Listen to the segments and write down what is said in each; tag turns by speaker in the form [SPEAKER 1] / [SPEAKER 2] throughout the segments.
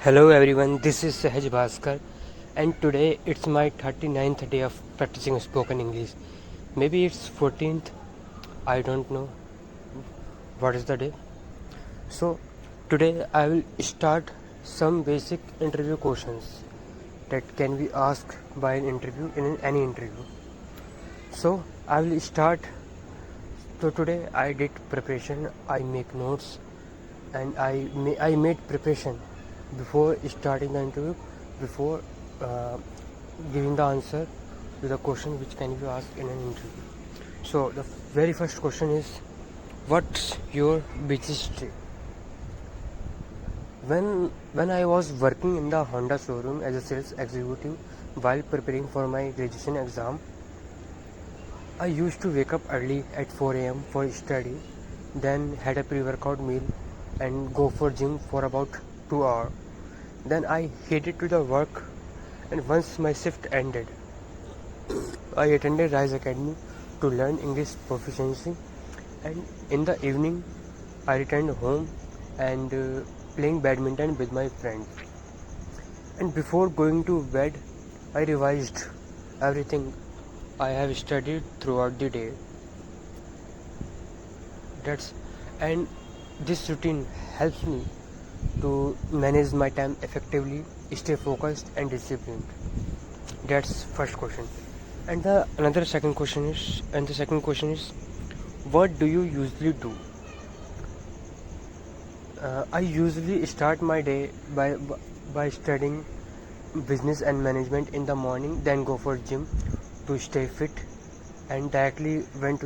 [SPEAKER 1] Hello everyone, this is Sahaj Bhaskar, and today it's my 39th day of practicing spoken English. Maybe it's 14th, I don't know what is the day. So, today I will start some basic interview questions that can be asked by an interview in any interview. So, I will start. So, today I did preparation, I make notes, and I made preparation before starting the interview, before uh, giving the answer to the question which can be asked in an interview. So the very first question is, what's your busiest day? When I was working in the Honda showroom as a sales executive while preparing for my graduation exam, I used to wake up early at 4 a.m. for study, then had a pre-workout meal and go for gym for about 2 hours. Then I headed to the work, and once my shift ended, I attended Rise Academy to learn English proficiency, and in the evening I returned home and playing badminton with my friends. And before going to bed, I revised everything I have studied throughout the day. That's and this routine helps me to manage my time effectively, stay focused and disciplined. That's first question. And the second question is, what do you usually do? I usually start my day by studying business and management in the morning, then go for gym to stay fit, and directly go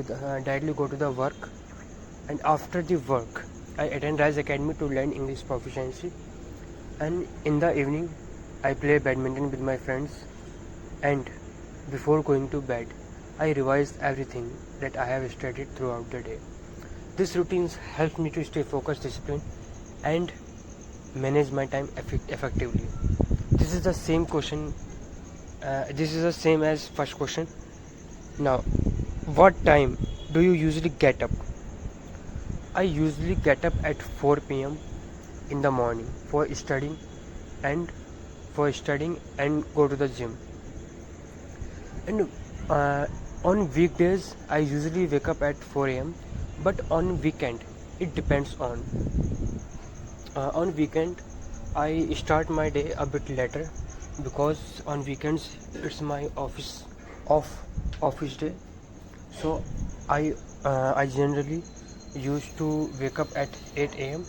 [SPEAKER 1] to the work. And after the work, I attend Rise Academy to learn English proficiency. And in the evening, I play badminton with my friends. And before going to bed, I revise everything that I have studied throughout the day. These routines help me to stay focused, disciplined, and manage my time effectively. This is the same question. This is the same as first question. Now, what time do you usually get up? I usually get up at 4 p.m. in the morning and and go to the gym. And on weekdays, I usually wake up at 4 a.m. But on weekend, it depends on weekend, I start my day a bit later because on weekends it's my off office day. So I generally used to wake up at 8 a.m.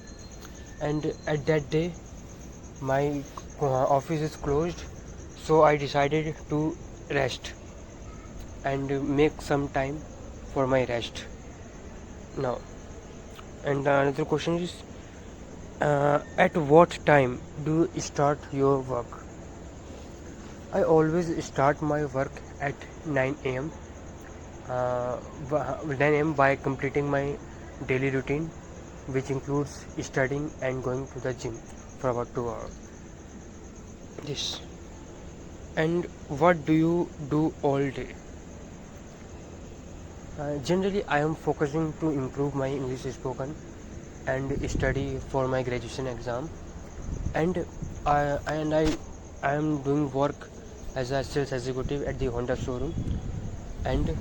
[SPEAKER 1] and at that day my office is closed, so I decided to rest and make some time for my rest now. And another question is, at what time do you start your work? I always start my work at 9 a.m. 9 a.m. by completing my daily routine, which includes studying and going to the gym for about 2 hours. This. And what do you do all day? Generally, I am focusing to improve my English spoken and study for my graduation exam. And I am doing work as a sales executive at the Honda showroom. And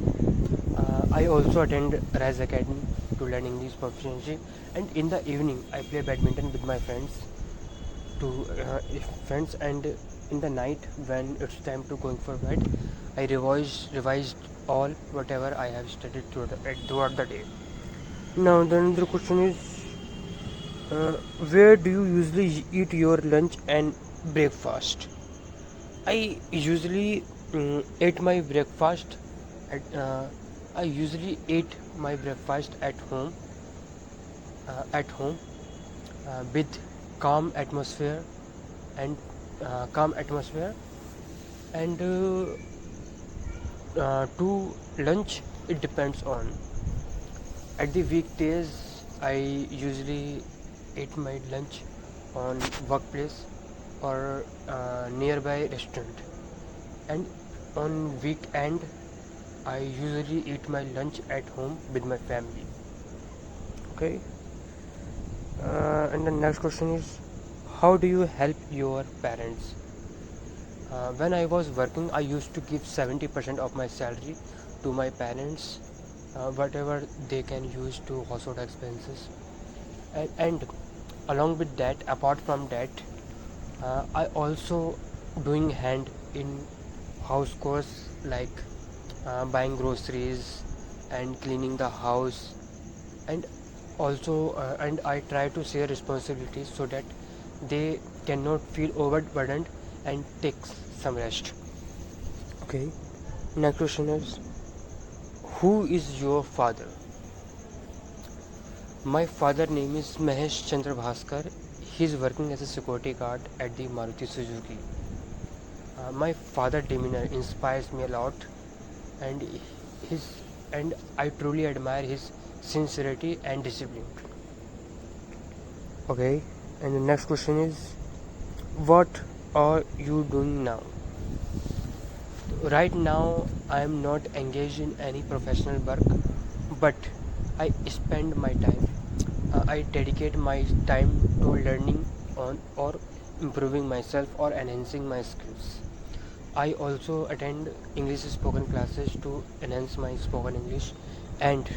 [SPEAKER 1] I also attend Rise Academy to learn English proficiency. And in the evening, I play badminton with my to friends. And in the night, when it's time to going for bed, I revised all whatever I have studied throughout the day. Now the another question is, uh, where do you usually eat your lunch and breakfast? I usually eat my breakfast at I usually eat my breakfast at home with calm atmosphere and calm atmosphere and to lunch it depends on. At the weekdays I usually eat my lunch on workplace or nearby restaurant, and on weekend I usually eat my lunch at home with my family. Okay. And the next question is, How do you help your parents? When I was working, I used to give 70% of my salary to my parents, whatever they can use to household expenses. And along with that, apart from that, I also doing hand in house chores like buying groceries and cleaning the house, and also and I try to share responsibilities so that they cannot feel overburdened and take some rest. Okay, next question is, who is your father? My father name is Mahesh Chandra Bhaskar. He is working as a security guard at the Maruti Suzuki. My father demeanor inspires me a lot, and his and I truly admire his sincerity and discipline. Okay, and the next question is, what are you doing now? Right now, I am not engaged in any professional work, but I spend my time. I dedicate my time to learning on or improving myself or enhancing my skills. I also attend English spoken classes to enhance my spoken English, and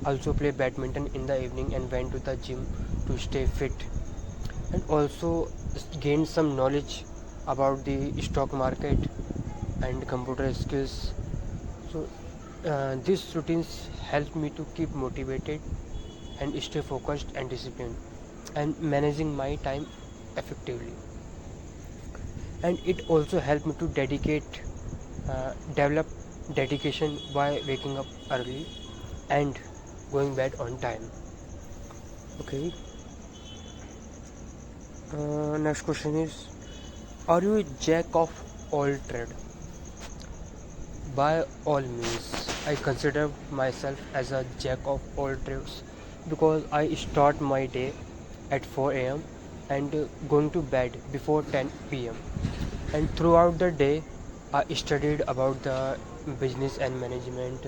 [SPEAKER 1] also play badminton in the evening and went to the gym to stay fit, and also gain some knowledge about the stock market and computer skills. So these routines help me to keep motivated and stay focused and disciplined and managing my time effectively. And it also helped me to develop dedication by waking up early and going bed on time. Okay, next question is, are you a jack of all trade? By all means, I consider myself as a jack of all trades because I start my day at 4 a.m. and going to bed before 10 p.m. And throughout the day, I studied about the business and management.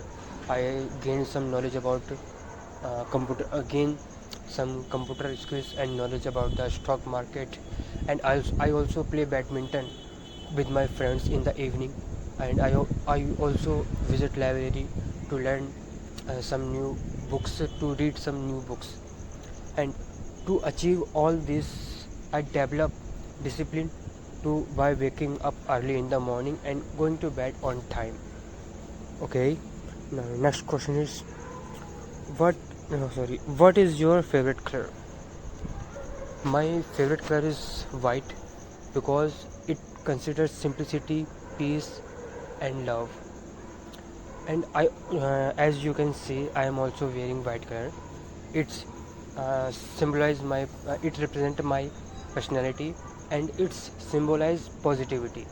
[SPEAKER 1] I gained some knowledge about computer, again some computer skills and knowledge about the stock market, and I also play badminton with my friends in the evening, and I also visit library to learn some new books, to read some new books. And to achieve all this, I develop discipline to by waking up early in the morning and going to bed on time. Okay, now next question is, what no, sorry, what is your favorite color? My favorite color is white because it considers simplicity, peace, and love. And as you can see, I am also wearing white color. It's symbolize my, it represent my personality, and it's symbolize positivity.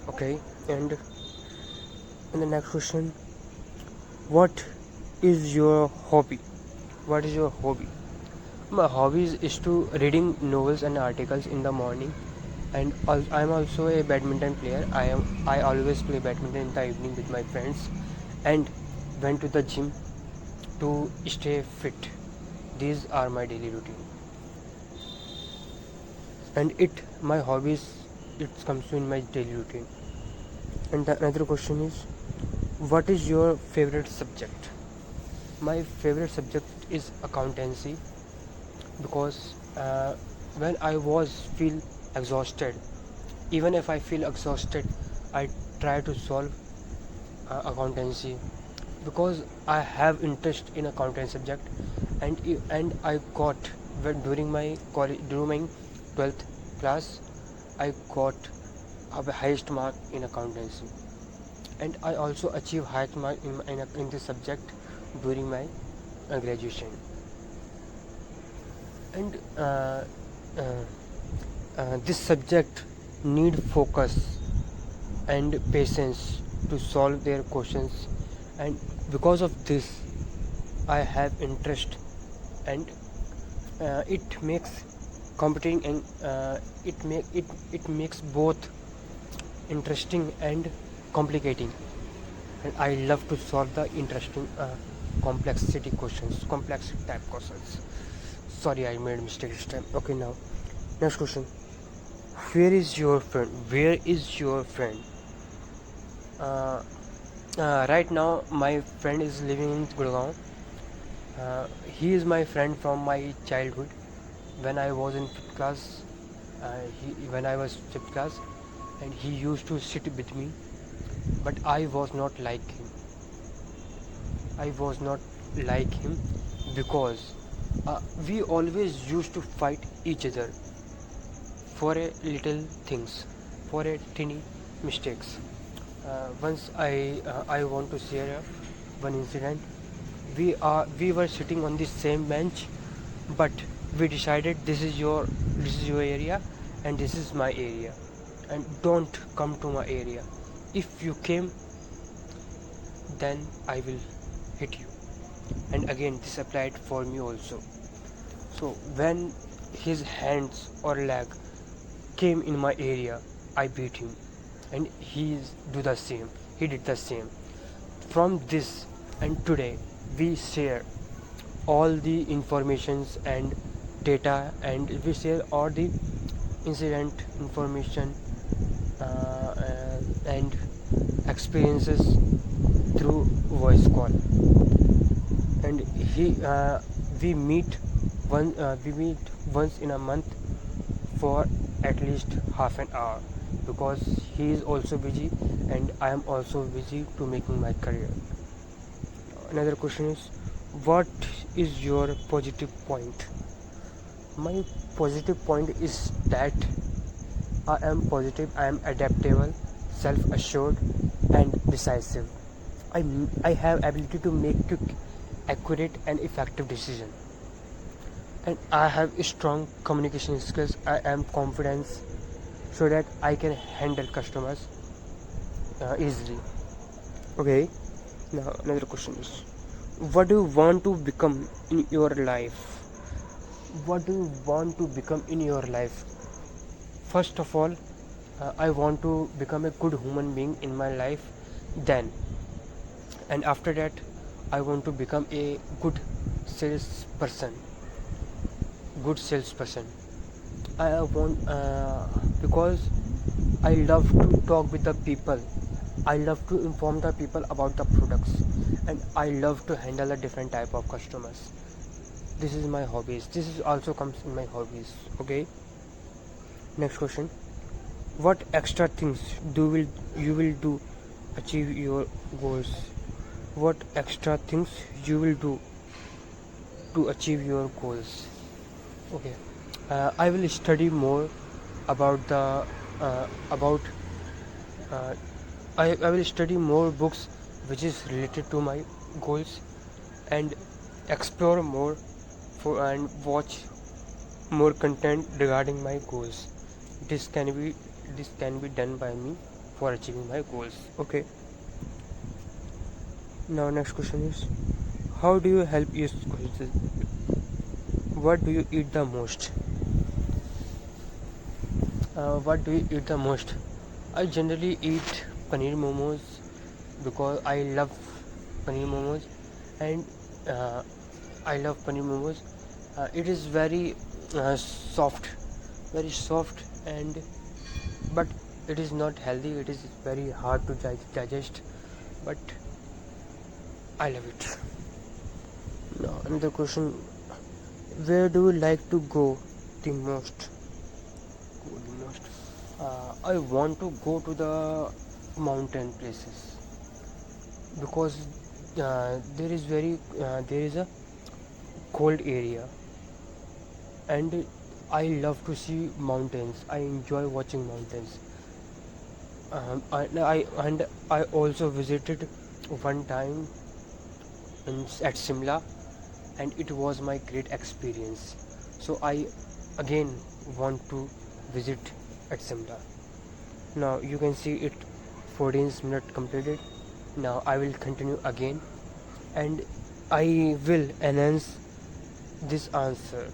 [SPEAKER 1] Okay, and the next question, what is your hobby? What is your hobby? My hobbies is to reading novels and articles in the morning, and I'm also a badminton player. I always play badminton in the evening with my friends, and went to the gym to stay fit. These are my daily routine, and it my hobbies, it comes to in my daily routine. And the another question is, what is your favorite subject? My favorite subject is accountancy because when I was feel exhausted, even if I feel exhausted, I try to solve accountancy because I have interest in accountancy subject, and I got during my college, during my 12th class, I got a highest mark in accountancy, and I also achieved highest mark in this subject during my graduation. And this subject need focus and patience to solve their questions, and because of this I have interest, and it makes competing, and it makes both interesting and complicating, and I love to solve the interesting complexity questions, complex type questions. Sorry, I made mistake this time. Okay, now next question. Where is your friend? Where is your friend? Uh, right now, my friend is living in Gurgaon. He is my friend from my childhood. When I was in fifth class, when I was fifth class, and he used to sit with me, but I was not like him. I was not like him because we always used to fight each other for a little things, for a tiny mistakes. Once I want to share one incident. We were sitting on the same bench, but we decided this is your area and this is my area, and don't come to my area. If you came, then I will hit you. And again, this applied for me also. So when his hands or leg came in my area, I beat him, and he did the same. From this and today, we share all the informations and data, and we share all the incident information and experiences through voice call. And we meet once in a month for at least half an hour, because he is also busy and I am also busy to making my career. Another question is, what is your positive point? My positive point is that I am positive, I am adaptable, self-assured, and decisive. I have ability to make quick, accurate, and effective decision. And I have strong communication skills. I am confident so that I can handle customers easily. Okay. Now another question is, what do you want to become in your life? What do you want to become in your life? First of all, I want to become a good human being in my life. Then, and after that, I want to become a good salesperson. Good salesperson. I want because I love to talk with the people. I love to inform the people about the products, and I love to handle a different type of customers. This is my hobbies. This is also comes in my hobbies. Okay. Next question. What extra things you will do achieve your goals? What extra things you will do to achieve your goals? Okay. I will study more about the about I will study more books which is related to my goals, and explore more and watch more content regarding my goals. This can be this can be done by me for achieving my goals. Okay. Now next question is, how do you help your goals? What do you eat the most? What do you eat the most? I generally eat paneer momos because I love paneer momos, and uh, I love paneer momos. It is soft, very soft, and but it is not healthy. It is very hard to digest, but I love it. Now another question: where do you like to go the most? I want to go to the mountain places because there is a cold area, and I love to see mountains. I enjoy watching mountains. I also visited one time at Simla, and it was my great experience. So I again want to visit at Simla. Now you can see it 14 minutes completed. Now I will continue again, and I will enhance this answer.